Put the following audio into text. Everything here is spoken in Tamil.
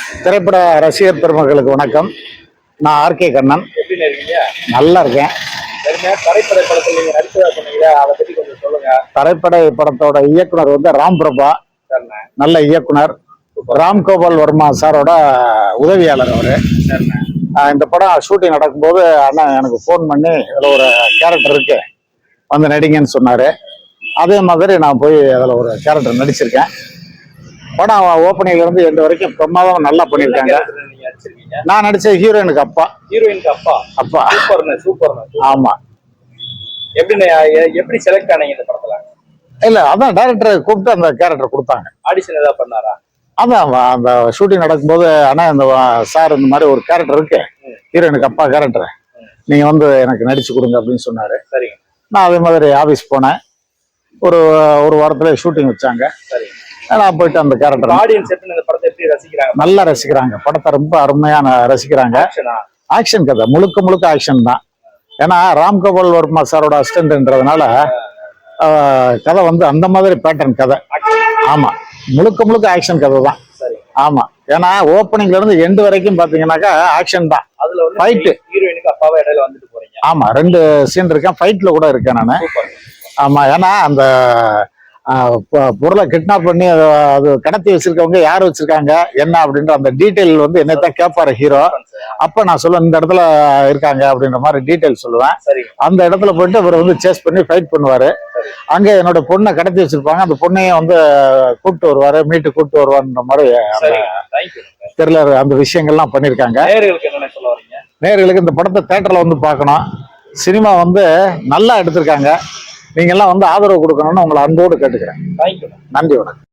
திரைப்பட ரசிகர் பெருமக்களுக்கு வணக்கம். நான் ஆர்கே கண்ணன். எப்படி இருக்கீங்க? நல்லா இருக்கேன். தரைப்படை படத்தில் நீங்க நடிச்சதா சொன்னீங்க, அதை பத்தி கொஞ்சம் சொல்லுங்க. தரைப்படை படத்தோட இயக்குனர் வந்து ராம் பிரபா, நல்ல இயக்குனர். ராம் கோபால் வர்மா சாரோட உதவியாளர் அவரு. இந்த படம் ஷூட்டிங் நடக்கும்போது அண்ணன் எனக்கு ஃபோன் பண்ணி அதில் ஒரு கேரக்டர் இருக்கு வந்து நடிங்கன்னு சொன்னாரு. அதே மாதிரி நான் போய் அதில் ஒரு கேரக்டர் நடிச்சிருக்கேன். படம் ஓப்பனிங்ல இருந்து எந்த வரைக்கும் பிரமாதம் நல்லா பண்ணிருக்காங்க. நான் நடிச்ச ஹீரோயினுக்கு அப்பா. ஹீரோயினுக்கு அப்பா. அப்பா. சூப்பர். ஆமா. எப்படி செலக்ட் ஆனீங்க இந்த படத்துல? இல்ல, அதான் டைரக்டர் கூப்பிட்டு அந்த கேரக்டர் கொடுத்தாங்க. ஆடிஷன் ஏதாவது பண்ணாரா? அதான் அந்த ஷூட்டிங் நடக்கும்போது ஆனா இந்த சார் இந்த மாதிரி ஒரு கேரக்டர் இருக்கு, ஹீரோயினுக்கு அப்பா கேரக்டர், நீங்க வந்து எனக்கு நடிச்சு கொடுங்க அப்படின்னு சொன்னாரு. சரிங்க. நான் அதே மாதிரி ஆபீஸ் போனேன். ஒரு வாரத்துல ஷூட்டிங் வச்சாங்க. சரி. நான் போயிட்டு அந்த கேரக்டர் ஆடியன்ஸ் இந்த படத்தை எப்படி ரசிக்கிறாங்க? நல்லா ரசிக்கிறாங்க. படத்தை ரொம்ப அருமையான ரசிக்கிறாங்க. ஆக்ஷன் கதை, முழுக்க ஆக்ஷன் தான். ஏன்னா ராம் கோபால் வர்மா சாரோட அசிஸ்டன்ட்ன்றதுனால கதை வந்து அந்த மாதிரி பேட்டர்ன் கதை. ஆமா, முழுக்க ஆக்ஷன் கதை தான். ஆமா, ஏன்னா ஓப்பனிங்ல இருந்து எண்டு வரைக்கும் பாத்தீங்கன்னாக்கா ஆக்ஷன் தான். அதுல ஃபைட். ஹீரோயினுக்கு அப்பாவை இடையில வந்துட்டு போறீங்க. ஆமா, 2 சீன் இருக்கேன். ஃபைட்ல கூட இருக்கேன் நானு. ஆமா, ஏன்னா அந்த பொருளை கிட்னாப் பண்ணி அது கடத்தி வச்சிருக்கவங்க யார் வச்சிருக்காங்க என்ன அப்படின்ற அந்த டீட்டெயில் வந்து என்னத்தான் கேட்பாரு ஹீரோ. அப்ப நான் சொல்லுவேன், இந்த இடத்துல இருக்காங்க அப்படின்ற மாதிரி டீட்டெயில் சொல்லுவேன். அந்த இடத்துல போயிட்டு அவர் வந்து சேஸ் பண்ணி ஃபைட் பண்ணுவாரு. அங்க என்னோட பொண்ணை கடத்தி வச்சிருப்பாங்க, அந்த பொண்ணையும் வந்து கூப்பிட்டு வருவாரு, மீட்டு கூப்பிட்டு வருவாருன்ற மாதிரி தெரியல. அந்த விஷயங்கள்லாம் பண்ணிருக்காங்க. நேயர்களுக்கு இந்த படத்தை தியேட்டர்ல வந்து பார்க்கணும். சினிமா வந்து நல்லா எடுத்திருக்காங்க. நீங்க எல்லாம் வந்து ஆதரவு கொடுக்கணும்னு உங்களை அன்போடு கேட்டுக்கிறேன். நன்றி, வணக்கம்.